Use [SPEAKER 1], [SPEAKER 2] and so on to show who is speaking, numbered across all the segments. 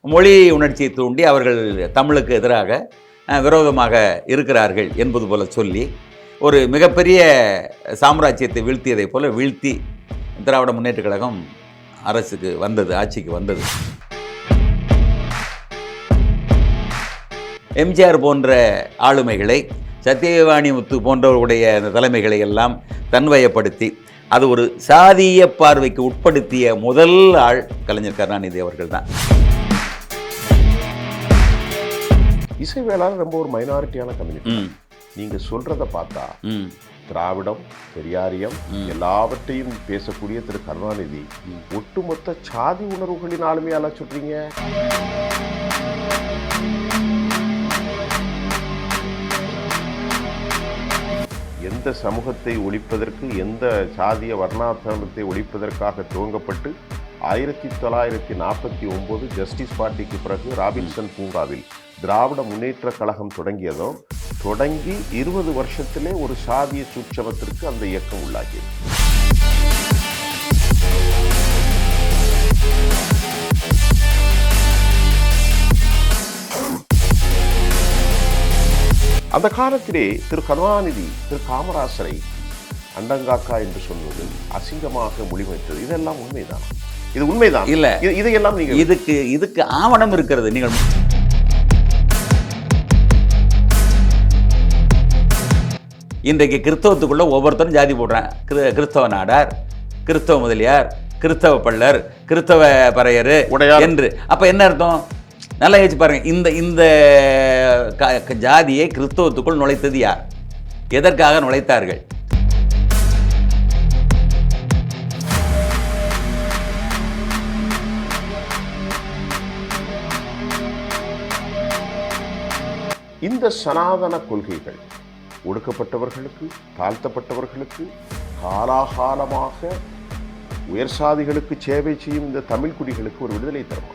[SPEAKER 1] மொழி உணர்ச்சியை தூண்டி அவர்கள் தமிழுக்கு எதிராக விரோதமாக இருக்கிறார்கள் என்பது போல சொல்லி ஒரு மிகப்பெரிய சாம்ராஜ்யத்தை வீழ்த்தியதை போல வீழ்த்தி திராவிட முன்னேற்றக் கழகம் அரசுக்கு வந்தது, ஆட்சிக்கு வந்தது. எம்ஜிஆர் போன்ற ஆளுமைகளை, சத்தியவாணி முத்து போன்றவர்களுடைய தலைமைகளை எல்லாம் தன்வயப்படுத்தி அது ஒரு சாதிய பார்வைக்கு உட்படுத்திய முதல் ஆள் கலைஞர் கருணாநிதி அவர்கள் தான்.
[SPEAKER 2] இசைவேளாளர் ரொம்ப ஒரு மைனாரிட்டியான கம்யூனிட்டி. நீங்க சொல்றத பார்த்தா திராவிடம், பெரியாரியம் எல்லாவற்றையும் பேசக்கூடிய திரு கருணாநிதி ஒட்டுமொத்த சாதி உணர்வுகளின் ஆளுமையால சொல்றீங்க. எந்த சமூகத்தை ஒழிப்பதற்கு, எந்த சாதிய வர்ணாசிரமத்தை ஒழிப்பதற்காக துவங்கப்பட்டு 1949 ஜஸ்டிஸ் பார்ட்டிக்கு பிறகு ராபின்சன் பூங்காவில் திராவிட முன்னேற்ற கழகம் தொடங்கியதும், தொடங்கி 20 வருஷத்திலே ஒரு சாதிய சூட்சமத்திற்கு அந்த இயக்கம் உள்ளாகியது. அந்த காலத்திலே திரு கருணாநிதி திரு காமராசரை அண்டங்காக்கா என்று சொல்வது அசிங்கமாக மொழிபெயர்த்தது. இதெல்லாம் உண்மைதான். இது உண்மைதான். இல்ல, இதையெல்லாம் நீங்க
[SPEAKER 1] இதுக்கு ஆவணம் இருக்கிறது. நீங்கள் இன்றைக்கு கிறிஸ்தவத்துக்குள்ள ஒவ்வொருத்தரும் ஜாதி போடுறான். கிறிஸ்தவ நாடார், கிறிஸ்தவ முதலியார், கிறிஸ்தவ பள்ளர், கிறிஸ்தவ பறையர் என்று. அப்ப என்ன அர்த்தம்? நல்லா யோசிச்சு பாருங்க. இந்த ஜாதியை கிறிஸ்தவத்துக்குள் நுழைத்தது யார்? எதற்காக நுழைத்தார்கள்?
[SPEAKER 2] இந்த சனாதன கொள்கைகள் ஒடுக்கப்பட்டவர்களுக்கு, தாழ்த்தப்பட்டவர்களுக்கு, காலாகாலமாக உயர் சாதிகளுக்கு சேவை செய்யும் இந்த தமிழ் குடிகளுக்கு ஒரு விடுதலை தருமா?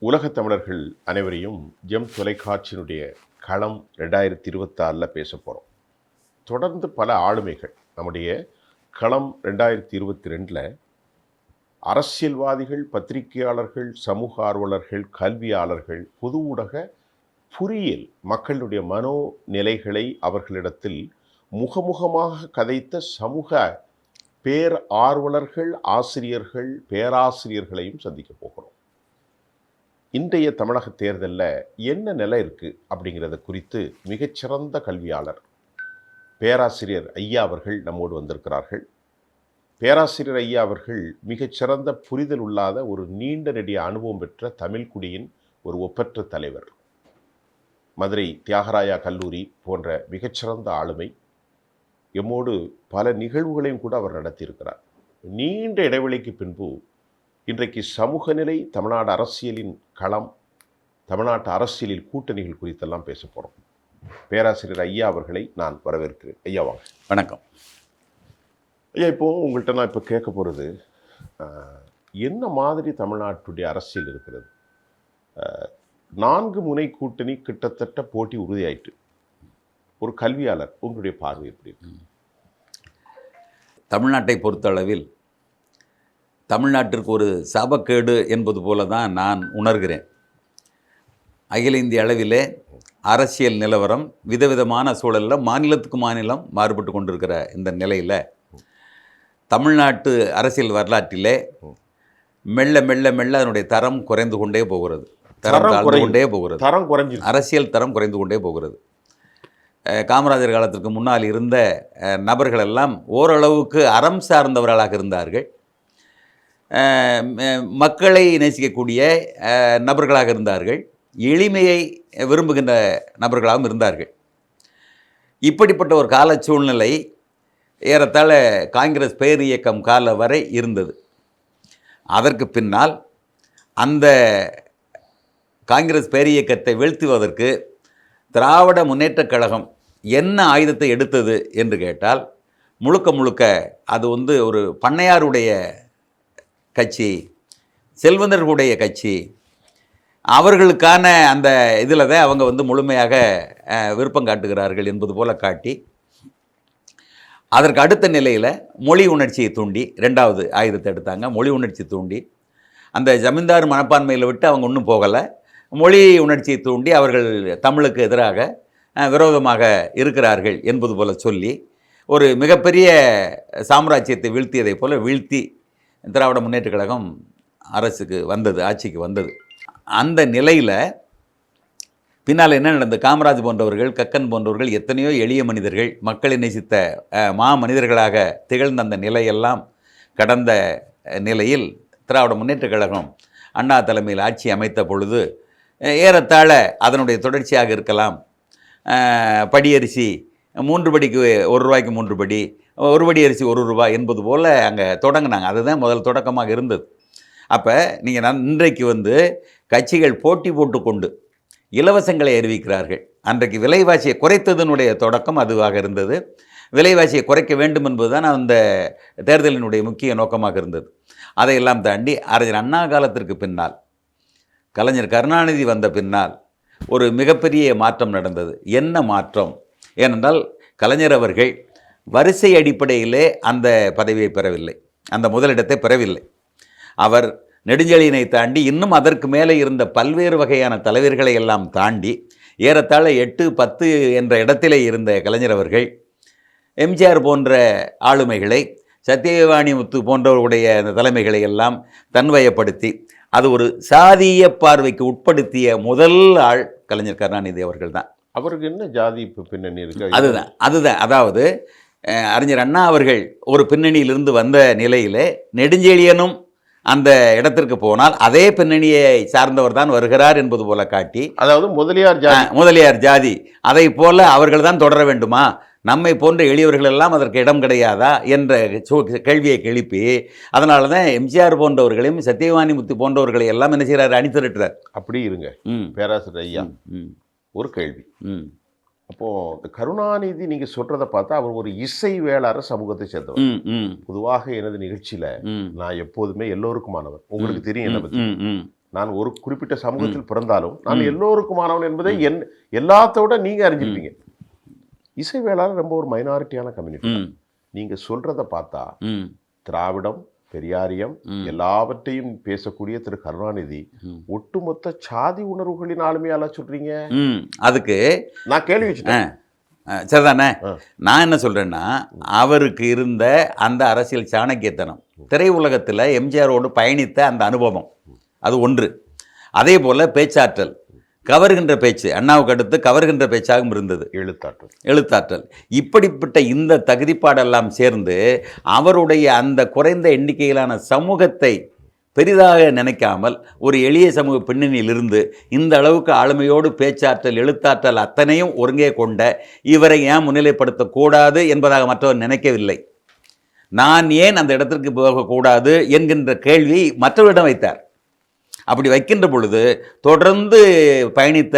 [SPEAKER 2] உலகத் தமிழர்கள் அனைவரையும் ஜெம் தொலைக்காட்சியினுடைய களம் 2026 பேச போகிறோம். தொடர்ந்து பல ஆளுமைகள் நம்முடைய களம் 2022 அரசியல்வாதிகள், பத்திரிகையாளர்கள், சமூக ஆர்வலர்கள், கல்வியாளர்கள், பொது ஊடக, பொறியியல் மக்களுடைய மனோநிலைகளை அவர்களிடத்தில் முகமுகமாக கதைத்த சமூக பேர் ஆர்வலர்கள், ஆசிரியர்கள், பேராசிரியர்களையும் சந்திக்க போகிறோம். இன்றைய தமிழக தேர்தலில் என்ன நிலை இருக்குது அப்படிங்கிறத குறித்து மிகச்சிறந்த கல்வியாளர் பேராசிரியர் ஐயா அவர்கள் நம்மோடு வந்திருக்கிறார்கள். பேராசிரியர் ஐயா அவர்கள் மிகச்சிறந்த புரிதல் இல்லாத ஒரு நீண்ட நெடிய அனுபவம் பெற்ற தமிழ் குடியின் ஒரு ஒப்பற்ற தலைவர். மதுரை தியாகராயா கல்லூரி போன்ற மிகச்சிறந்த ஆளுமை. எம்மோடு பல நிகழ்வுகளையும் கூட அவர் நடத்தியிருக்கிறார். நீண்ட இடைவெளிக்கு பின்பு இன்றைக்கு சமூக நிலை, தமிழ்நாடு அரசியலின் களம், தமிழ்நாட்டு அரசியலில் கூட்டணிகள் குறித்தெல்லாம் பேச போகிறோம். பேராசிரியர் ஐயா அவர்களை நான் வரவேற்கிறேன். ஐயா வாங்க.
[SPEAKER 1] வணக்கம்
[SPEAKER 2] ஐயா. இப்போது உங்கள்கிட்ட நான் இப்போ கேட்க போகிறது, என்ன மாதிரி தமிழ்நாட்டுடைய அரசியல் இருக்கிறது? 4 முனை கூட்டணி கிட்டத்தட்ட போட்டி உறுதியாயிட்டு. ஒரு கல்வியாளர், உங்களுடைய பார்வை எப்படி இருக்கு?
[SPEAKER 1] தமிழ்நாட்டை பொறுத்தளவில் தமிழ்நாட்டிற்கு ஒரு சாபக்கேடு என்பது போல தான் நான் உணர்கிறேன். அகில இந்திய அளவிலே அரசியல் நிலவரம் விதவிதமான சூழலில் மாநிலத்துக்கு மாநிலம் மாறுபட்டு கொண்டிருக்கிற இந்த நிலையில் தமிழ்நாட்டு அரசியல் வரலாற்றிலே மெல்ல மெல்ல மெல்ல அதனுடைய தரம் குறைந்து கொண்டே போகிறது. அரசியல் தரம் குறைந்து கொண்டே போகிறது. காமராஜர் காலத்திற்கு முன்னால் இருந்த நபர்கள் எல்லாம் ஓரளவுக்கு அறம் சார்ந்தவர்களாக இருந்தார்கள். மக்களை நேசிக்கக்கூடிய நபர்களாக இருந்தார்கள். எளிமையை விரும்புகின்ற நபர்களாகவும் இருந்தார்கள். இப்படிப்பட்ட ஒரு கால சூழ்நிலை ஏறத்தாழ காங்கிரஸ் பேர் இயக்கம் கால வரை இருந்தது. அதற்கு பின்னால் அந்த காங்கிரஸ் பேர் இயக்கத்தை வீழ்த்துவதற்கு திராவிட முன்னேற்றக் கழகம் என்ன ஆயுதத்தை எடுத்தது என்று கேட்டால், முழுக்க முழுக்க அது ஒரு பண்ணையாருடைய கட்சி, செல்வந்தர்களுடைய கட்சி, அவர்களுக்கான அந்த இதில் தான் அவங்க வந்து முழுமையாக விருப்பம் காட்டுகிறார்கள் என்பது போல காட்டி, அதற்கு அடுத்த நிலையில் மொழி உணர்ச்சியை தூண்டி 2வது ஆயுதத்தை எடுத்தாங்க. மொழி உணர்ச்சி தூண்டி அந்த ஜமீன்தார் மனப்பான்மையில் விட்டு அவங்க இன்னும் போகலை. மொழி உணர்ச்சியை தூண்டி அவர்கள் தமிழுக்கு எதிராக விரோதமாக இருக்கிறார்கள் என்பது போல சொல்லி ஒரு மிகப்பெரிய சாம்ராஜ்யத்தை வீழ்த்தியதை போல வீழ்த்தி திராவிட முன்னேற்றக் கழகம் அரசுக்கு வந்தது, ஆட்சிக்கு வந்தது. அந்த நிலையில் பின்னால் என்ன நடந்தது? காமராஜ் போன்றவர்கள், கக்கன் போன்றவர்கள், எத்தனையோ எளிய மனிதர்கள், மக்களை நேசித்த மா மனிதர்களாக திகழ்ந்த அந்த நிலையெல்லாம் கடந்த நிலையில் திராவிட முன்னேற்றக் கழகம் அண்ணா தலைமையில் ஆட்சி அமைத்த பொழுது ஏறத்தாழ அதனுடைய தொடர்ச்சியாக இருக்கலாம். படியரிசி 3 படிக்கு 1 ரூபாய்க்கு 3 படி, 1 படி அரிசி 1 ரூபாய் என்பது போல் அங்கே தொடங்கினாங்க. அதுதான் முதல் தொடக்கமாக இருந்தது. அப்போ நீங்கள் இன்றைக்கு வந்து கட்சிகள் போட்டி போட்டுக்கொண்டு இலவசங்களை அறிவிக்கிறார்கள். அன்றைக்கு விலைவாசியை குறைத்ததனுடைய தொடக்கம் அதுவாக இருந்தது. விலைவாசியை குறைக்க வேண்டும் என்பதுதான் அந்த தேர்தலினுடைய முக்கிய நோக்கமாக இருந்தது. அதையெல்லாம் தாண்டி அறிஞர் அண்ணா காலத்திற்கு பின்னால், கலைஞர் கருணாநிதி வந்த பின்னால் ஒரு மிகப்பெரிய மாற்றம் நடந்தது. என்ன மாற்றம்? ஏனென்றால் கலைஞர் அவர்கள் வரிசை அடிப்படையிலே அந்த பதவியை பெறவில்லை, அந்த முதலிடத்தை பெறவில்லை. அவர் நெடுஞ்செழியனை தாண்டி இன்னும் அதற்கு மேலே இருந்த பல்வேறு வகையான தலைவர்களை எல்லாம் தாண்டி ஏறத்தாழ 8, 10 என்ற இடத்திலே இருந்த கலைஞர் அவர்கள் எம்ஜிஆர் போன்ற ஆளுமைகளை, சத்தியவாணி முத்து போன்றவருடைய அந்த தலைமைகளை எல்லாம் தன்வயப்படுத்தி அது ஒரு சாதிய பார்வைக்கு உட்படுத்திய முதல் ஆள் கலைஞர் கருணாநிதி அவர்கள் தான்.
[SPEAKER 2] அவருக்கு என்ன ஜாதி பின்னணி இருக்கு?
[SPEAKER 1] அதுதான் அதாவது அறிஞர் அண்ணா அவர்கள் ஒரு பின்னணியிலிருந்து வந்த நிலையிலே நெடுஞ்செழியனும் அந்த இடத்திற்கு போனால் அதே பின்னணியை சார்ந்தவர் தான் வருகிறார் என்பது போல காட்டி,
[SPEAKER 2] அதாவது முதலியார் ஜாதி
[SPEAKER 1] அதை போல அவர்கள் தான் தொடர வேண்டுமா, நம்மை போன்ற எளியவர்கள் எல்லாம் அதற்கு இடம் கிடையாதா என்ற கேள்வியை எழுப்பி, அதனால தான் எம்ஜிஆர் போன்றவர்களையும் சத்தியவாணி முத்து போன்றவர்களை எல்லாம் என்ன செய்கிறார்? அணி திரட்டுறார்.
[SPEAKER 2] அப்படி இருங்க பேராசிரியர் ஐயா, ஒரு கேள்வி. அப்போது இந்த கருணாநிதி நீங்கள் சொல்கிறத பார்த்தா அவர் ஒரு இசை வேளாளர் சமூகத்தை சேர்ந்தவர். பொதுவாக எனது நிகழ்ச்சியில் நான் எப்போதுமே எல்லோருக்குமானவர், உங்களுக்கு தெரியும் என்னை பற்றி. நான் ஒரு குறிப்பிட்ட சமூகத்தில் பிறந்தாலும் நான் எல்லோருக்குமானவன் என்பதை எல்லாத்தோட நீங்கள் அறிஞ்சிருப்பீங்க. இசை வேளாளர் ரொம்ப ஒரு மைனாரிட்டியான கம்யூனிட்டி. நீங்கள் சொல்கிறத பார்த்தா திராவிடம், பெரியாரியம் எல்லாவற்றையும் பேசக்கூடிய திரு கருணாநிதி ஒட்டுமொத்த சாதி உணர்வுகளின் ஆளுமையால சொல்றீங்க.
[SPEAKER 1] அதுக்கு
[SPEAKER 2] நான் கேள்வி வச்சுட்டேன்.
[SPEAKER 1] சரிதானே? நான் என்ன சொல்றேன்னா, அவருக்கு இருந்த அந்த அரசியல் சாணக்கியத்தனம், திரையுலகத்தில் எம்ஜிஆரோடு பயணித்த அந்த அனுபவம், அது ஒன்று. அதே போல பேச்சாற்றல், கவர்கின்ற பேச்சு, அண்ணாவுக்கு அடுத்து கவர்கின்ற பேச்சாகவும் இருந்தது எழுத்தாற்றல். இப்படிப்பட்ட இந்த தகுதிப்பாடெல்லாம் சேர்ந்து அவருடைய அந்த குறைந்த எண்ணிக்கையிலான சமூகத்தை பெரிதாக நினைக்காமல் ஒரு எளிய சமூக பின்னணியிலிருந்து இந்த அளவுக்கு ஆளுமையோடு பேச்சாற்றல், எழுத்தாற்றல் அத்தனையும் ஒருங்கே கொண்ட இவரை ஏன் முன்னிலைப்படுத்தக்கூடாது என்பதாக மற்றவர் நினைக்கவில்லை. நான் ஏன் அந்த இடத்திற்கு போகக்கூடாது என்கின்ற கேள்வி மற்றவரிடம் வைத்தார். அப்படி வைக்கின்ற பொழுது தொடர்ந்து பயணித்த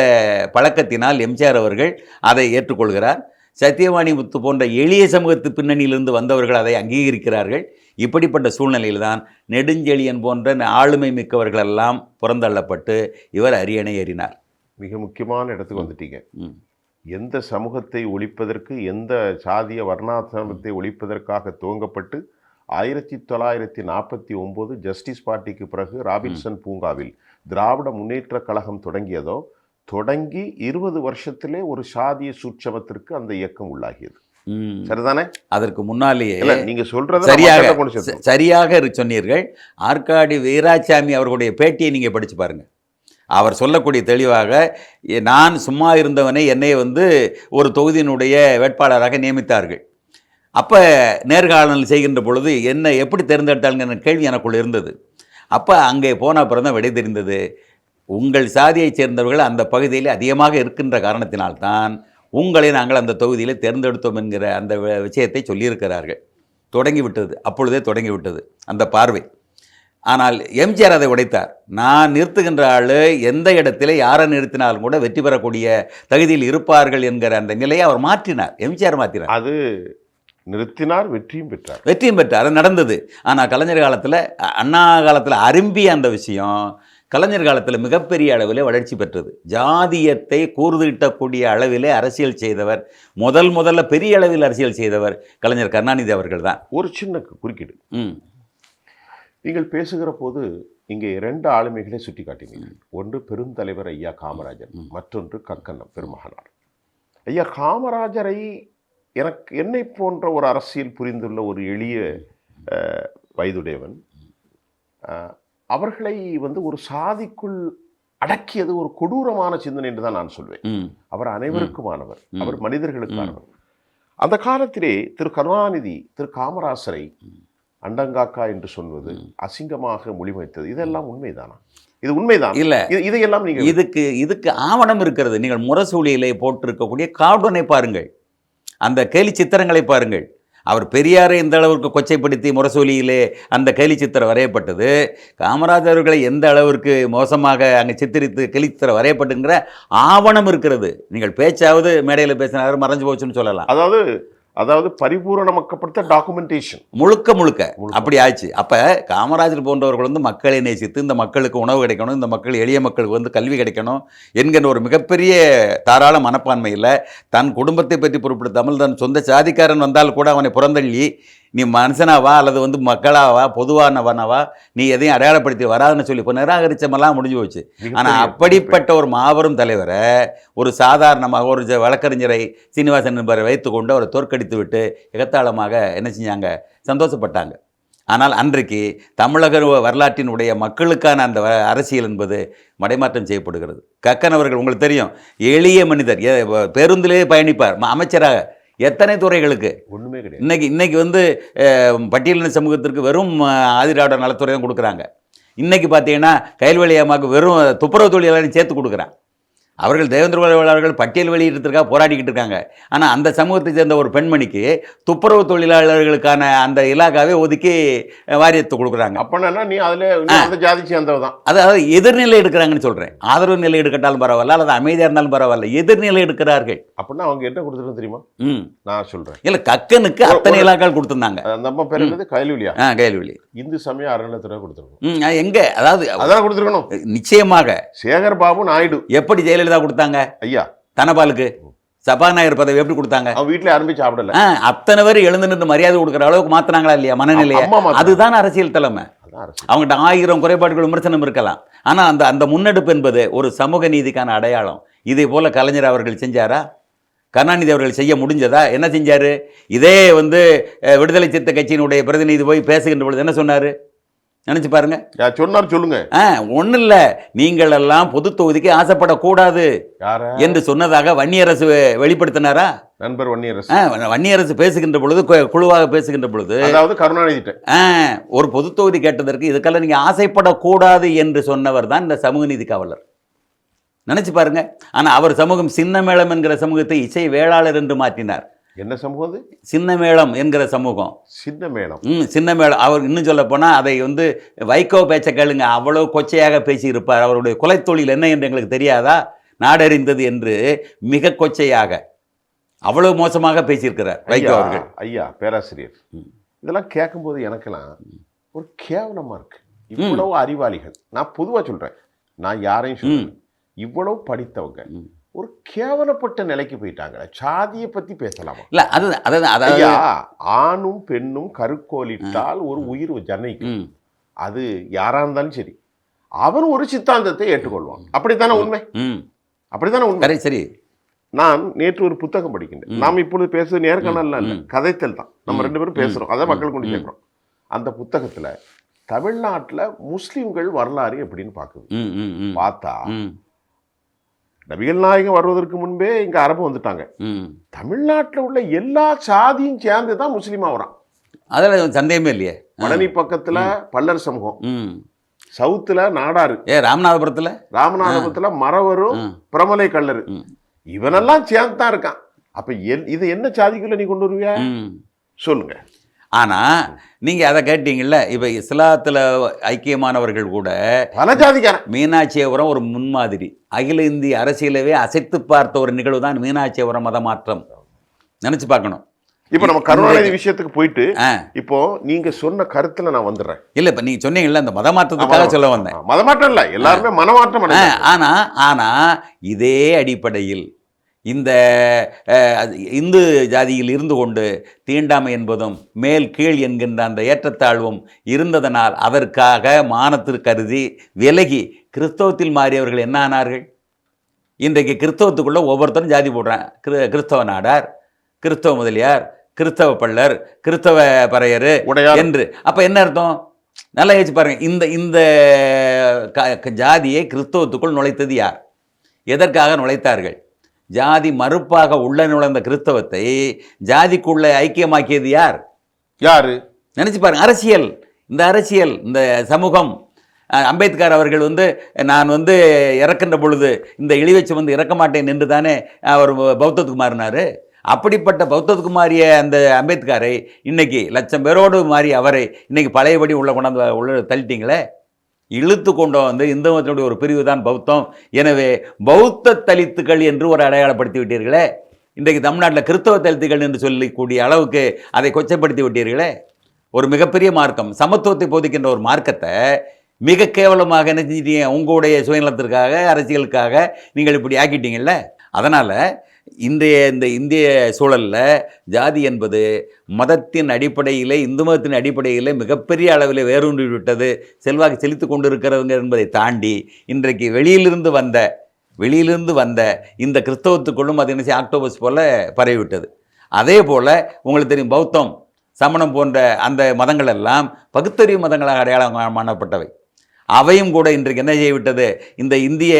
[SPEAKER 1] பழக்கத்தினால் எம்ஜிஆர் அவர்கள் அதை ஏற்றுக்கொள்கிறார். சத்தியவாணி முத்து போன்ற எளிய சமூகத்து பின்னணியிலிருந்து வந்தவர்கள் அதை அங்கீகரிக்கிறார்கள். இப்படிப்பட்ட சூழ்நிலையில்தான் நெடுஞ்செழியன் போன்ற ஆளுமை மிக்கவர்களெல்லாம் புறந்தள்ளப்பட்டு இவர் அரியணை ஏறினார்.
[SPEAKER 2] மிக முக்கியமான இடத்துக்கு வந்துட்டீங்க. எந்த சமூகத்தை ஒழிப்பதற்கு, எந்த சாதிய வர்ணாசிரமத்தை ஒழிப்பதற்காக துவங்கப்பட்டு 1949 ஜஸ்டிஸ் பார்ட்டிக்கு பிறகு ராபின்சன் பூங்காவில் திராவிட முன்னேற்ற கழகம் தொடங்கியதோ, தொடங்கி 20 வருஷத்திலே ஒரு சாதிய சூட்சமத்திற்கு அந்த இயக்கம் உள்ளாகியது. சரிதானே?
[SPEAKER 1] அதற்கு முன்னாலேயே
[SPEAKER 2] நீங்க சொல்றது
[SPEAKER 1] சரியாக சொன்னீர்கள். ஆற்காடு வீராசாமி அவர்களுடைய பேட்டியை நீங்க படிச்சு பாருங்க. அவர் சொல்லக்கூடிய தெளிவாக, நான் சும்மா இருந்தவனை என்னை வந்து ஒரு தொகுதியினுடைய வேட்பாளராக நியமித்தார்கள். அப்போ நேர்காணல் செய்கின்ற பொழுது என்ன எப்படி தேர்ந்தெடுத்தாளுங்கிற கேள்வி எனக்குள்ள இருந்தது. அப்போ அங்கே போன அப்புறம் தான் விடை தெரிந்தது, உங்கள் சாதியைச் சேர்ந்தவர்கள் அந்த பகுதியில் அதிகமாக இருக்கின்ற காரணத்தினால்தான் உங்களை நாங்கள் அந்த தொகுதியில் தேர்ந்தெடுத்தோம் என்கிற அந்த விஷயத்தை சொல்லியிருக்கிறார்கள். தொடங்கிவிட்டது, அப்பொழுதே தொடங்கிவிட்டது அந்த பார்வை. ஆனால் எம்ஜிஆர் அதை உடைத்தார். நான் நிறுத்துகின்ற ஆள் எந்த இடத்துல யாரை நிறுத்தினாலும் கூட வெற்றி பெறக்கூடிய தகுதியில் இருப்பார்கள் என்கிற அந்த நிலையை அவர் மாற்றினார். எம்ஜிஆர் மாற்றினார்.
[SPEAKER 2] அது நிறுத்தினார், வெற்றியும் பெற்றார்.
[SPEAKER 1] அது நடந்தது. ஆனால் கலைஞர் காலத்தில், அண்ணா காலத்தில் அரும்பிய அந்த விஷயம் கலைஞர் காலத்தில் மிகப்பெரிய அளவில் வளர்ச்சி பெற்றது. ஜாதியத்தை கூர்திட்டக்கூடிய அளவிலே அரசியல் செய்தவர், முதல்ல பெரிய அளவில் அரசியல் செய்தவர் கலைஞர் கருணாநிதி அவர்கள் தான்.
[SPEAKER 2] ஒரு சின்ன குறுக்கீடு. நீங்கள் பேசுகிற போது இங்கே 2 ஆளுமைகளை சுட்டி காட்டினீர்கள். ஒன்று பெருந்தலைவர் ஐயா காமராஜர், மற்றொன்று கக்கண்ணம் பெருமகனார். ஐயா காமராஜரை என்னை போன்ற ஒரு அரசியல் புரிந்துள்ள ஒரு எளிய வயதுடையவன் அவர்களை ஒரு சாதிக்குள் அடக்கியது ஒரு கொடூரமான சிந்தனை என்று தான் நான் சொல்வேன். அவர் அனைவருக்குமானவர், அவர் மனிதர்களுக்கானவர். அந்த காலத்திலே திரு கருணாநிதி திரு காமராசரை அண்டங்காக்கா என்று சொல்வது அசிங்கமாக மொழிமைத்தது, இதெல்லாம் உண்மைதானா? இது உண்மைதான்
[SPEAKER 1] இல்ல?
[SPEAKER 2] இதையெல்லாம் நீங்க
[SPEAKER 1] இதுக்கு ஆவணம் இருக்கிறது. நீங்கள் முரசொலியிலே போட்டிருக்கக்கூடிய கார்டூனை பாருங்கள், அந்த கேலி சித்திரங்களை பாருங்கள். அவர் பெரியாரை எந்த அளவிற்கு கொச்சைப்படுத்தி முரசொலியிலே அந்த கேலி சித்திரம் வரையப்பட்டது, காமராஜர் அவர்களை எந்த அளவிற்கு மோசமாக அங்கே சித்தரித்து கேலி சித்திரம் வரையப்பட்டுங்கிற ஆவணம் இருக்கிறது. நீங்கள் பேச்சாவது மேடையில் பேசினார் மறைஞ்சு போச்சுன்னு சொல்லலாம்.
[SPEAKER 2] அதாவது பரிபூரணமாக்கப்படுத்த டாக்குமெண்டேஷன் முழுக்க
[SPEAKER 1] அப்படி ஆச்சு. அப்போ காமராஜர் போன்றவர்கள் மக்களை நேசித்து இந்த மக்களுக்கு உணவு கிடைக்கணும், இந்த மக்கள் எளிய மக்களுக்கு கல்வி கிடைக்கணும் என்கிற ஒரு மிகப்பெரிய தாராள மனப்பான்மையில் தன் குடும்பத்தை பற்றி பொருட்படுத்தாமல் தன் சொந்த சாதிக்காரன் வந்தால் கூட அவனை புறந்தள்ளி நீ மனுஷனாவா அல்லது மக்களாவா பொதுவானவனவா நீ எதையும் அடையாளப்படுத்தி வராதுன்னு சொல்லி இப்போ நிராகரிச்சமெல்லாம் முடிஞ்சு போச்சு. ஆனால் அப்படிப்பட்ட ஒரு மாபெரும் தலைவரை ஒரு சாதாரணமாக ஒரு வழக்கறிஞரை சீனிவாசன் என்பவரை வைத்துக்கொண்டு அவரை தோற்கடித்து விட்டு எகத்தாளமாக என்ன செஞ்சாங்க, சந்தோஷப்பட்டாங்க. ஆனால் அன்றைக்கு தமிழக வரலாற்றினுடைய மக்களுக்கான அந்த அரசியல் என்பது மடைமாற்றம் செய்யப்படுகிறது. கக்கன் அவர்கள் உங்களுக்கு தெரியும், எளிய மனிதர், பேருந்திலே பயணிப்பார், அமைச்சராக எத்தனை துறைகளுக்கு
[SPEAKER 2] ஒன்றுமே கிடையாது.
[SPEAKER 1] இன்னைக்கு பட்டியலின சமூகத்திற்கு வெறும் ஆதிராட நலத்துறை தான் கொடுக்குறாங்க. இன்னைக்கு பார்த்தீங்கன்னா கைல்வெளி அம்மாவுக்கு வெறும் துப்புரவு தொழிலாளரையும் சேர்த்து கொடுக்குறான். அவர்கள் தேவேந்திர வேளாளர்கள் பட்டியல் வெளியிடறதுக்காக போராடிக்கிட்டு இருக்காங்க. ஆனால் அந்த சமூகத்தை சேர்ந்த ஒரு பெண்மணிக்கு துப்புரவு தொழிலாளர்களுக்கான அந்த இலாக்காவே ஒதுக்கி வாரியத்தை கொடுக்குறாங்க.
[SPEAKER 2] அப்படின்னா நீ அதில் ஜாதி சேர்ந்தவ தான்.
[SPEAKER 1] அதாவது எதிர்நிலை எடுக்கிறாங்கன்னு சொல்கிறேன். ஆதரவு நிலை எடுக்கட்டாலும் பரவாயில்ல, அல்லது அமைதியாக இருந்தாலும் பரவாயில்ல, எதிர்நிலை எடுக்கிறார்கள்.
[SPEAKER 2] அப்படின்னா அவங்க என்ன கொடுத்துருன்னு தெரியுமா? நான் சொல்கிறேன்.
[SPEAKER 1] இல்லை, கக்கனுக்கு அத்தனை இலாக்கால் கொடுத்துருந்தாங்க.
[SPEAKER 2] அந்த அம்மா பேர் என்னது? கைல்வெளியா?
[SPEAKER 1] கைல்வெளி.
[SPEAKER 2] இந்து சமய அறநிலையத்துறை கொடுத்துருக்கணும்.
[SPEAKER 1] எங்கே? அதாவது
[SPEAKER 2] அதான் கொடுத்துருக்கணும்.
[SPEAKER 1] நிச்சயமாக
[SPEAKER 2] சேகர் பாபு நாயுடு எப்படி
[SPEAKER 1] ஜெயலலிதா கொடுத்தாங்க ஐயா தனபாலுக்கு சபாநாயகர் பதவி எப்படி கொடுத்தாங்க?
[SPEAKER 2] அவன் வீட்டில் ஆரம்பிச்சு சாப்பிடல.
[SPEAKER 1] அத்தனை பேர் எழுந்து நின்று மரியாதை கொடுக்குற அளவுக்கு மாத்தினாங்களா இல்லையா மனநிலையை? அதுதான் அரசியல் தலைமை. அவங்ககிட்ட 1000 குறைபாடுகள் விமர்சனம் இருக்கலாம், ஆனா அந்த முன்னெடுப்பு என்பது ஒரு சமூக நீதிக்கான அடையாளம். இதே போல கலைஞர் அவர்கள் செஞ்சாரா? கருணாநிதி அவர்கள் செய்ய முடிஞ்சதா? என்ன செஞ்சாரு? இதே விடுதலை சிறுத்தை கட்சியினுடைய பிரதிநிதி போய் பேசுகின்ற பொழுது என்ன சொன்னாரு? நினைச்சு பாருங்க.
[SPEAKER 2] சொன்னார், சொல்லுங்க.
[SPEAKER 1] ஒன்றும் இல்லை, நீங்கள் எல்லாம் பொது தொகுதிக்கு ஆசைப்படக்கூடாது என்று சொன்னதாக வன்னியரசு வெளிப்படுத்தினாரா?
[SPEAKER 2] நண்பர் வன்னியரசு.
[SPEAKER 1] வன்னியரசு பேசுகின்ற பொழுது, குழுவாக பேசுகின்ற பொழுது,
[SPEAKER 2] அதாவது கருணாநிதி
[SPEAKER 1] ஒரு பொது தொகுதி கேட்டதற்கு இதுக்கெல்லாம் நீங்க ஆசைப்படக்கூடாது என்று சொன்னவர் தான் இந்த சமூக நீதி காவலர். நினைச்சு பாருங்க. ஆனா அவர் சமூகம் சின்னமேளம் என்கிற சமூகத்தை இசை வேளாளர் என்று மாற்றினார்.
[SPEAKER 2] என்ன சமூகம்?
[SPEAKER 1] சின்னமேளம் என்கிற சமூகம்.
[SPEAKER 2] சின்னமேளம்.
[SPEAKER 1] சின்னமேளம். அவர் இன்னும் சொல்ல போனால் அதை வைகோ பேச்ச கேளுங்க, அவ்வளோ கொச்சையாக பேசியிருப்பார். அவருடைய கொலைத்தொழில் என்ன என்று எங்களுக்கு தெரியாதா, நாடறிந்தது என்று மிக கொச்சையாக அவ்வளோ மோசமாக பேசியிருக்கிறார் வைகோ அவர்கள்.
[SPEAKER 2] ஐயா பேராசிரியர், இதெல்லாம் கேட்கும்போது எனக்கெல்லாம் ஒரு கேவலமாக இருக்கு. இவ்வளவு அறிவாளிகள், நான் பொதுவாக சொல்கிறேன், நான் யாரையும் சொல்றேன், இவ்வளவு படித்தவங்க ஒரு கேவலப்பட்ட நிலைக்கு போயிட்டாங்க. சாதியை பத்தி பேசலாமா?
[SPEAKER 1] இல்ல, அதாவது
[SPEAKER 2] ஆணும் பெண்ணும் கருக்கோலிட்டால் ஒரு உயிர் ஜன்னிக்கும். அது யாரா இருந்தாலும் சரி, அவன் ஒரு சித்தாந்தத்தை ஏற்றுக்கொள்வான். அப்படித்தானே உண்மை? அப்படித்தானே உண்மை?
[SPEAKER 1] சரி.
[SPEAKER 2] நான் நேற்று ஒரு புத்தகம் படிக்கின்றேன். நாம் இப்பொழுது பேசுவது நேர்காணல்லாம் இல்லை, கதைத்தல் தான். நம்ம 2 பேரும் பேசுறோம், அதை மக்கள் கொண்டு சேர்க்கிறோம். அந்த புத்தகத்துல தமிழ்நாட்டில் முஸ்லிம்கள் வரலாறு எப்படின்னு பார்க்குது. பார்த்தா நபிகள் நாயகம் வருவதற்கு முன்பே இங்க அரபு வந்துட்டாங்க. தமிழ்நாட்டில் உள்ள எல்லா சாதியும் சேர்ந்து தான் முஸ்லீமா வரான்.
[SPEAKER 1] அதில் சந்தேகமே இல்லையே.
[SPEAKER 2] மணலி பக்கத்துல பல்லர் சமூகம், சவுத்துல நாடாரு, ராமநாதபுரத்துல மறவரும் பிரமலை கல்லரு, இவனெல்லாம் சேர்ந்து தான் இருக்கான். அப்ப இது என்ன சாதிக்குள்ள நீ கொண்டு வருவியா? சொல்லுங்க.
[SPEAKER 1] ஆனால் நீங்கள் அதை கேட்டீங்கல்ல, இப்போ இஸ்லாத்தில் ஐக்கியமானவர்கள் கூட
[SPEAKER 2] பல ஜாதிக்காரன்.
[SPEAKER 1] மீனாட்சிபுரம் ஒரு முன்மாதிரி. அகில இந்திய அரசியலவே அசைத்து பார்த்த ஒரு நிகழ்வு தான் மீனாட்சிபுரம் மத மாற்றம். நினச்சி பார்க்கணும்.
[SPEAKER 2] இப்போ நம்ம கருணாநிதி விஷயத்துக்கு போயிட்டு
[SPEAKER 1] ஆ,
[SPEAKER 2] இப்போ நீங்க சொன்ன கருத்துல நான் வந்துடுறேன்.
[SPEAKER 1] இல்ல இப்ப நீங்க சொன்னீங்கல்ல அந்த மதமாற்றத்துக்காக சொல்ல வந்தேன்.
[SPEAKER 2] மதமாற்றம் இல்ல, எல்லாருமே மனமாற்றம் அடைஞ்சாங்க.
[SPEAKER 1] ஆனா இதே அடிப்படையில் இந்த இந்து ஜாதியில் இருந்து கொண்டு தீண்டாமை என்பதும் மேல் கீழ் என்கின்ற அந்த ஏற்றத்தாழ்வும் இருந்ததனால் அதற்காக மானத்திற்கு கருதி விலகி கிறிஸ்தவத்தில் மாறியவர்கள் என்ன ஆனார்கள்? இன்றைக்கு கிறிஸ்தவத்துக்குள்ள ஒவ்வொருத்தரும் ஜாதி போடுறான். கிறிஸ்தவ நாடார், கிறிஸ்தவ முதலியார், கிறிஸ்தவ பள்ளர், கிறிஸ்தவ பறையர்
[SPEAKER 2] உடையார்
[SPEAKER 1] என்று. அப்ப என்ன அர்த்தம்? நல்லா யோசிச்சு பாருங்க. இந்த இந்த ஜாதியை கிறிஸ்தவத்துக்குள் நுழைத்தது யார்? எதற்காக நுழைத்தார்கள்? ஜாதி மறுப்பாக உள்ள நுழைந்த கிறிஸ்தவத்தை ஜாதிக்குள்ள ஐக்கியமாக்கியது யார்?
[SPEAKER 2] யாரு?
[SPEAKER 1] நினைச்சு பாருங்க. அரசியல். இந்த அரசியல், இந்த சமூகம். அம்பேத்கர் அவர்கள் நான் இறக்கின்ற பொழுது இந்த இழிவச்சு இறக்க மாட்டேன் என்று தானே அவர் பௌத்தத்துக்கு மாறினார். அப்படிப்பட்ட பௌத்தத்துக்கு மாறிய அந்த அம்பேத்கரை இன்னைக்கு லட்சம் பேரோடு மாறி அவரை இன்னைக்கு பழையபடி உள்ள தள்ளிட்டீங்களே. இழுத்து கொண்டு இந்து மதத்தினுடைய ஒரு பிரிவு தான் பௌத்தம். எனவே பௌத்த தலித்துக்கள் என்று ஒரு அடையாளப்படுத்தி விட்டீர்களே. இன்றைக்கு தமிழ்நாட்டில் கிறிஸ்தவ தலித்துக்கள் என்று சொல்லக்கூடிய அளவுக்கு அதை கொச்சைப்படுத்தி விட்டீர்களே. ஒரு மிகப்பெரிய மார்க்கம், சமத்துவத்தை போதிக்கின்ற ஒரு மார்க்கத்தை மிக கேவலமாக என்ன செஞ்சிட்டீங்க? உங்களுடைய சுயநலத்திற்காக, அரசியலுக்காக நீங்கள் இப்படி ஆக்கிட்டீங்கல்ல. அதனால் இந்த இந்திய சூழலில் ஜாதி என்பது மதத்தின் அடிப்படையில், இந்து மதத்தின் அடிப்படையில் மிகப்பெரிய அளவில் வேரூன்றி விட்டது, செல்வாக்கு செலுத்தி கொண்டிருக்கிறது என்பதை தாண்டி இன்றைக்கு வெளியிலிருந்து வந்த இந்த கிறிஸ்தவத்துக்குள்ளும் அது என்ன ஆக்டோபஸ் போல் பரவிவிட்டது. அதே போல் உங்களுக்கு தெரியும், பௌத்தம், சமணம் போன்ற அந்த மதங்கள் எல்லாம் பகுத்தறிவு மதங்களாக அடையாளம் காணப்பட்டவை. அவையும் கூட இன்றைக்கு என்ன செய்யவிட்டது? இந்த இந்திய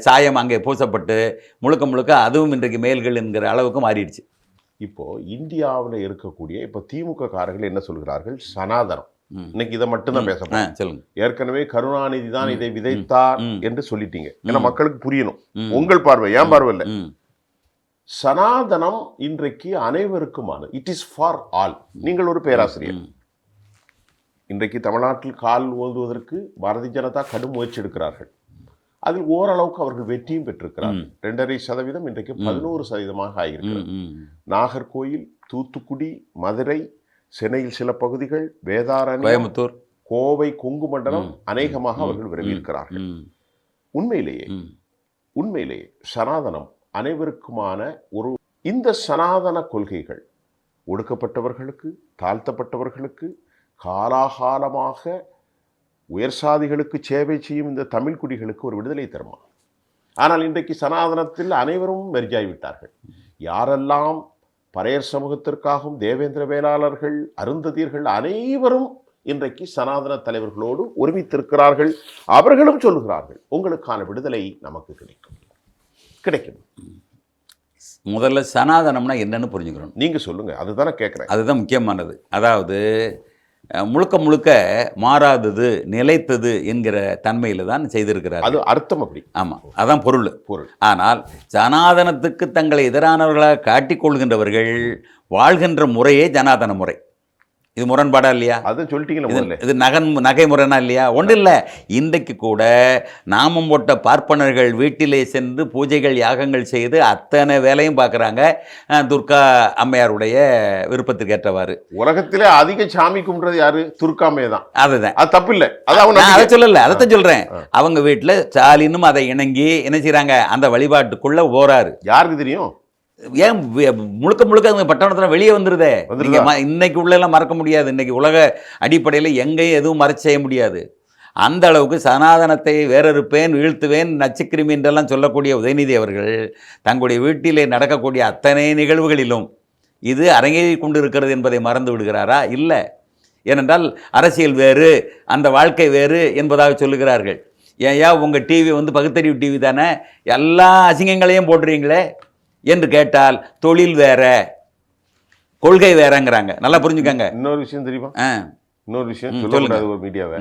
[SPEAKER 1] சாயம் அங்கே பூசப்பட்டு முழுக்க அதுவும் இன்றைக்கு மேல்கள் என்கிற அளவுக்கு மாறிடுச்சு.
[SPEAKER 2] இப்போ இந்தியாவில் இருக்கக்கூடிய இப்போ திமுக காரர்கள் என்ன சொல்கிறார்கள்? சனாதனம். இன்னைக்கு இதை மட்டும்தான் பேசணும்.
[SPEAKER 1] சொல்லுங்க.
[SPEAKER 2] ஏற்கனவே கருணாநிதி தான் இதை விதைத்தார் என்று சொல்லிட்டீங்க. ஏன்னா மக்களுக்கு புரியணும். உங்கள் பார்வை, ஏன் பார்வை இல்லை. சனாதனம் இன்றைக்கு அனைவருக்குமானது. It is for all. நீங்கள் ஒரு பேராசிரியர். இன்றைக்கு தமிழ்நாட்டில் கால் ஓதுவதற்கு பாரதிய ஜனதா கடும் முயற்சி எடுக்கிறார்கள். அதில் ஓரளவுக்கு அவர்கள் வெற்றியும் பெற்றிருக்கிறார்கள். 2.5% இன்றைக்கு 11% ஆகியிருக்கிறது. நாகர்கோயில், தூத்துக்குடி, மதுரை, சென்னையில் சில பகுதிகள், வேதாரண்யம்,
[SPEAKER 1] கோயம்புத்தூர்,
[SPEAKER 2] கோவை, கொங்கு மண்டலம் அநேகமாக அவர்கள் விரைவிருக்கிறார்கள். உண்மையிலேயே சனாதனம் அனைவருக்குமான ஒரு இந்த சனாதன கொள்கைகள் ஒடுக்கப்பட்டவர்களுக்கு, தாழ்த்தப்பட்டவர்களுக்கு, காலாகாலமாக உயர் சாதிகளுக்கு சேவை செய்யும் இந்த தமிழ் குடிகளுக்கு ஒரு விடுதலை தருமா? ஆனால் இன்றைக்கு சனாதனத்தில் அனைவரும் மெர்ஜாய்விட்டார்கள். யாரெல்லாம் பறையர் சமூகத்திற்காகவும் தேவேந்திர வேளாளர்கள், அருந்ததியர்கள் அனைவரும் இன்றைக்கு சனாதன தலைவர்களோடு ஒருமித்திருக்கிறார்கள். அவர்களும் சொல்லுகிறார்கள், உங்களுக்கான விடுதலை நமக்கு கிடைக்கும்.
[SPEAKER 1] முதல்ல சனாதனம்னா என்னன்னு புரிஞ்சுக்கிறோம்.
[SPEAKER 2] நீங்க சொல்லுங்க, அதுதானே கேட்குறேன்.
[SPEAKER 1] அதுதான் முக்கியமானது. அதாவது முழுக்க மாறாதது, நிலைத்தது என்கிற தன்மையில் தான் செய்திருக்கிறார்.
[SPEAKER 2] அது அர்த்தம் அப்படி.
[SPEAKER 1] ஆமாம், அதான் பொருள். ஆனால் சனாதனத்துக்கு தங்களை எதிரானவர்களாக காட்டிக்கொள்கின்றவர்கள் வாழ்கின்ற முறையே ஜனாதன முறை. இது முரண்பாடா இல்லையா?
[SPEAKER 2] அதை சொல்லிட்டீங்களா?
[SPEAKER 1] இது நகை முறைனா இல்லையா? ஒன்றும் இல்லை. இன்றைக்கு கூட நாமம் போட்ட பார்ப்பனர்கள் வீட்டிலே சென்று பூஜைகள், யாகங்கள் செய்து அத்தனை வேலையும் பார்க்குறாங்க துர்கா அம்மையாருடைய விருப்பத்துக்கு ஏற்றவாறு.
[SPEAKER 2] உலகத்திலே அதிக சாமி கும்பிட்றது யாரு? துர்காமையை தான்.
[SPEAKER 1] அதுதான்,
[SPEAKER 2] அது தப்பு இல்லை.
[SPEAKER 1] அதை சொல்லலை, அதைத்தான் சொல்கிறேன். அவங்க வீட்டில் ஸ்டாலினும் அதை இணங்கி என்ன செய்கிறாங்க, அந்த வழிபாட்டுக்குள்ளே போகிறாரு.
[SPEAKER 2] யாருக்கு தெரியும்?
[SPEAKER 1] ஏன் முழுக்க அந்த பட்டணத்தில் வெளியே வந்துடுதே. இன்னைக்கு உள்ளெல்லாம் மறக்க முடியாது. இன்னைக்கு உலக அடிப்படையில் எங்கேயும் எதுவும் மறைச்சு செய்ய முடியாது. அந்த அளவுக்கு சனாதனத்தை வேறறுப்பேன், வீழ்த்துவேன், நச்சுக்கிருமி என்றெல்லாம் சொல்லக்கூடிய உதயநிதி அவர்கள் தங்களுடைய வீட்டிலே நடக்கக்கூடிய அத்தனை நிகழ்வுகளிலும் இது அரங்கேறி கொண்டு இருக்கிறது என்பதை மறந்து விடுகிறாரா? இல்லை. ஏனென்றால் அரசியல் வேறு, அந்த வாழ்க்கை வேறு என்பதாக சொல்லுகிறார்கள். ஏன் உங்கள் டிவி பகுத்தறிவு டிவி தானே, எல்லா அசிங்கங்களையும் போடுறீங்களே என்று கேட்டால் தொழில் வேற, கொள்கை வேறங்கிறாங்க. நல்லா புரிஞ்சுக்கங்க.
[SPEAKER 2] இன்னொரு விஷயம் தெரியுமா? இன்னொரு விஷயம் சொல்லுங்க. ஒரு மீடியாவை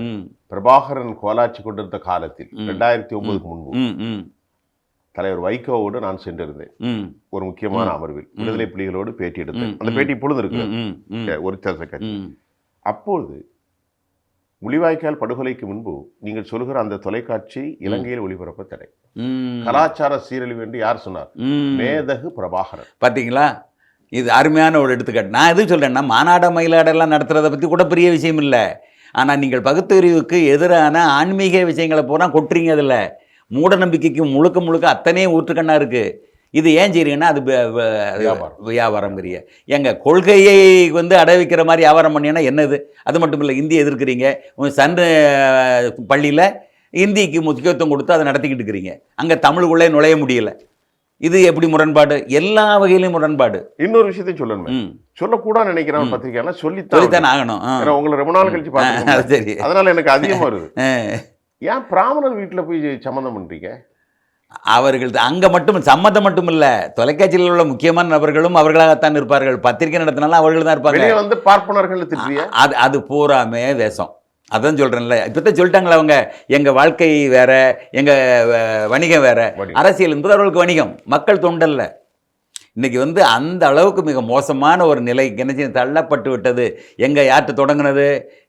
[SPEAKER 2] பிரபாகரன் கோலாட்சி கொண்டிருந்த காலத்தில் 2009 முன்பு தலைவர் வைகோவோடு நான் சென்றிருந்தேன். ஒரு முக்கியமான அமர்வில் விடுதலை புலிகளோடு பேட்டி எடுத்தேன். அந்த பேட்டி இப்பொழுது இருக்கு ஒரு கட்சி. அப்பொழுது முள்ளிவாய்க்கால் படுகொலைக்கு முன்பு நீங்கள் சொல்லுகிற அந்த தொலைக்காட்சி இலங்கையில் ஒளிபரப்ப தடை, கலாச்சார சீரழிவு என்று யார் சொன்னார்? மேதகு பிரபாகரன்.
[SPEAKER 1] பார்த்தீங்களா? இது அருமையான ஒரு எடுத்துக்காட்டு. நான் எது சொல்கிறேன்னா, மாநாட மயிலாடெல்லாம் நடத்துகிறத பற்றி கூட பெரிய விஷயம் இல்லை. ஆனால் நீங்கள் பகுத்தறிவுக்கு எதிரான ஆன்மீக விஷயங்களை பூரா கொட்டுறீங்க. அதில் மூட நம்பிக்கைக்கு முழுக்க முழுக்க அத்தனையும் ஊற்றுக்கண்ணா இருக்குது. இது ஏன் செய்றீங்கன்னா, அது வியாபாரம் பெரிய எங்கள் கொள்கையை அடைவிக்கிற மாதிரி வியாபாரம் பண்ணினா என்னது? அது மட்டும் இல்லை, இந்தியை எதிர்க்கிறீங்க. சன் பள்ளியில் இந்திக்கு முக்கியத்துவம் கொடுத்து அதை நடத்திக்கிட்டு இருக்கிறீங்க. அங்கே தமிழுக்குள்ளே நுழைய முடியல. இது எப்படி முரண்பாடு? எல்லா வகையிலும் முரண்பாடு.
[SPEAKER 2] இன்னொரு விஷயத்தையும் சொல்லணும், சொல்லக்கூடாது நினைக்கிறேன். பத்திரிகையெல்லாம் சொல்லித்தான் ஆகணும். உங்களை ரொம்ப நாள் கழிச்சு பார்த்தேன், சரி, அதனால எனக்கு அதிகமாக வருது. ஏன் பிராமணர் வீட்டில் போய் சம்மந்தம் பண்ணுறீங்க?
[SPEAKER 1] அவர்கள் அங்கே மட்டும் சம்மந்தம் மட்டும் இல்லை, தொலைக்காட்சியில் உள்ள முக்கியமான நபர்களும் அவர்களாகத்தான் இருப்பார்கள். பத்திரிகை நடத்தினாலும் அவர்கள் தான் இருப்பாங்க.
[SPEAKER 2] பார்ப்பனர்கள்
[SPEAKER 1] அது பூராமே வேஷம். அதான் சொல்கிறேன்ல, இப்போ தான் சொல்லிட்டாங்களே அவங்க, எங்கள் வாழ்க்கை வேற, எங்கள் வணிகம் வேற. அரசியல் என்பது அவர்களுக்கு வணிகம், மக்கள் தொண்டல்ல. இன்றைக்கி அந்த அளவுக்கு மிக மோசமான ஒரு நிலைக்கு என்ன தள்ளப்பட்டு விட்டது. யார்கிட்ட தொடங்கினது?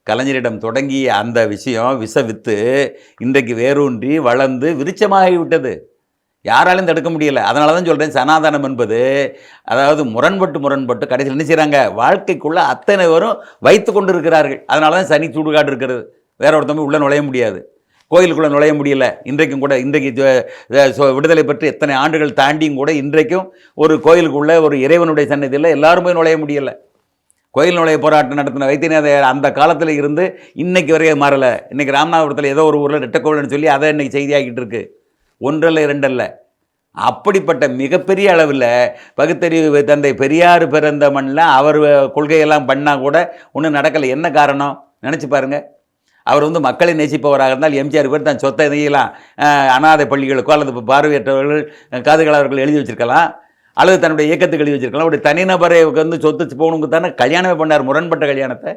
[SPEAKER 1] கலைஞரிடம் தொடங்கி அந்த விஷயம் விஷ வித்து இன்றைக்கு வேரூன்றி வளர்ந்து விருட்சமாகி விட்டது. யாராலையும் தடுக்க முடியலை. அதனால தான் சொல்கிறேன், சனாதனம் என்பது அதாவது முரண்பட்டு கடைசியில் என்ன செய்கிறாங்க, வாழ்க்கைக்குள்ளே அத்தனை பேரும் வைத்து கொண்டு இருக்கிறார்கள். அதனால தான் சனி சூடுகாடு இருக்கிறது. வேற ஒருத்தவங்க உள்ளே நுழைய முடியாது, கோயிலுக்குள்ளே நுழைய முடியல. இன்றைக்கும் கூட இன்றைக்கு விடுதலை பெற்று எத்தனை ஆண்டுகள் தாண்டியும் கூட இன்றைக்கும் ஒரு கோயிலுக்குள்ளே ஒரு இறைவனுடைய சன்னதியில் எல்லாரும் போய் நுழைய முடியலை. கோயில் நுழைய போராட்டம் நடத்தின வைத்தியநாதர் அந்த காலத்தில் இருந்து இன்னைக்கு வரையும் மாறலை. இன்றைக்கி ராமநாதபுரத்தில் ஏதோ ஒரு ஊரில் ரெட்டக்கோவில்னு சொல்லி அதை இன்றைக்கி செய்தியாகிட்டு இருக்கு. ஒன்றல்ல இரண்டல்ல. அப்படிப்பட்ட மிகப்பெரிய அளவில் பகுத்தறிவு தந்தை பெரியார் பிறந்த மண்ணில் அவர் கொள்கையெல்லாம் பண்ணால் கூட ஒன்றும் நடக்கலை. என்ன காரணம் நினச்சி பாருங்கள். அவர் மக்களை நேசிப்பவராக இருந்தால் எம்ஜிஆர் பேர் தான் சொத்தை நெய்யலாம் அனாதை பள்ளிகளுக்கோ அல்லது பார்வையற்றவர்கள் காதுகளவர்கள் எழுதி வச்சிருக்கலாம், அல்லது தன்னுடைய இயக்கத்துக்கு எழுதி வச்சிருக்கலாம். அப்படி தனிநபரை சொத்து போகணுங்க தானே கல்யாணமே பண்ணார், முரண்பட்ட கல்யாணத்தை.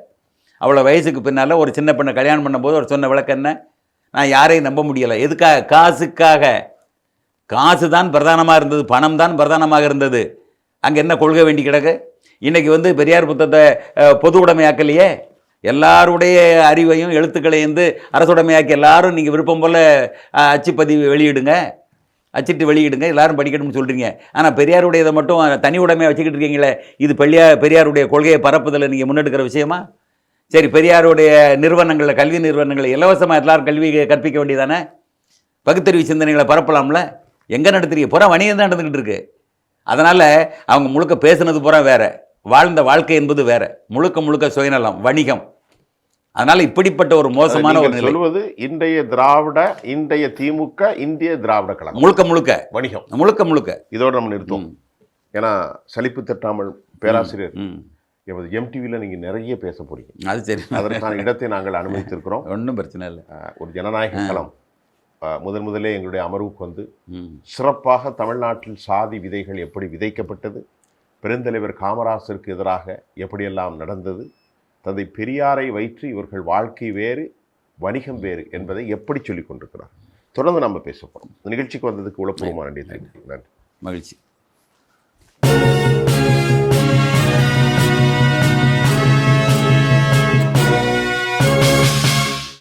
[SPEAKER 1] அவ்வளோ வயசுக்கு பின்னால் ஒரு சின்ன பெண்ணை கல்யாணம் பண்ணும்போது அவர் சொன்ன விளக்கம் என்ன? நான் யாரையும் நம்ப முடியலை. எதுக்காக? காசுக்காக. காசு தான் பிரதானமாக இருந்தது, பணம் தான் பிரதானமாக இருந்தது. அங்கே என்ன கொள்கை வேண்டி கிடக்கு? இன்றைக்கி பெரியார் புத்தகத்தை பொது உடைமையாக்கலையே. எல்லாருடைய அறிவையும் எழுத்துக்களையும் அரசுடைமையாக்கி எல்லாரும் நீங்கள் விருப்பம் போல் அச்சுப்பதிவு வெளியிடுங்க, அச்சிட்டு வெளியிடுங்க, எல்லாரும் படிக்கணும்னு சொல்கிறீங்க. ஆனால் பெரியாருடையதை மட்டும் தனி உடைமையாக வச்சுக்கிட்டு இருக்கீங்களே, இது பெரியாருடைய கொள்கையை பரப்புதலை நீங்கள் முன்னெடுக்கிற விஷயமா? சரி, பெரியாருடைய நிறுவனங்களில், கல்வி நிறுவனங்களில் இலவசமாக எல்லாரும் கல்வி கற்பிக்க வேண்டியதானே? பகுத்தறிவு சிந்தனைகளை பரப்பலாம்ல? எங்கே நடத்துறீங்க? பூரா வணிகம் தான் நடந்துக்கிட்டு இருக்கு. அதனால் அவங்க முழுக்க பேசுனது பூரா வேறு, வாழ்ந்த வாழ்க்கை என்பது வேறு, முழுக்க சுயநலம், வணிகம். அதனால் இப்படிப்பட்ட ஒரு மோசமான ஒரு நிலை.
[SPEAKER 2] சொல்வது இன்றைய திராவிட, இன்றைய திமுக, இந்திய திராவிட கழகம்
[SPEAKER 1] முழுக்க
[SPEAKER 2] வணிகம், முழுக்க. இதோடு நம்ம நிறுத்தோம். ஏன்னா சலிப்பு தட்டாமல் பேராசிரியர் எமது எம்டிவியில் நீங்கள் நிறைய பேச போறீங்க.
[SPEAKER 1] அது சரி,
[SPEAKER 2] அதற்கான இடத்தை நாங்கள் அனுமதித்திருக்கிறோம்.
[SPEAKER 1] ஒன்றும் பிரச்சனை இல்லை.
[SPEAKER 2] ஒரு ஜனநாயக களம். முதலே எங்களுடைய அமர்வுக்கு சிறப்பாக தமிழ்நாட்டில் சாதி விதைகள் எப்படி விதைக்கப்பட்டது, பெருந்தலைவர் காமராசருக்கு எதிராக எப்படியெல்லாம் நடந்தது, தந்தை பெரியாரை வைத்து இவர்கள் வாழ்க்கை வேறு வணிகம் வேறு என்பதை எப்படி சொல்லிக் கொண்டிருக்கிறார். தொடர்ந்து நம்ம பேச போகிறோம். இந்த நிகழ்ச்சிக்கு வந்ததுக்கு உளப்பூர்வமான நன்றி.
[SPEAKER 1] மகிழ்ச்சி.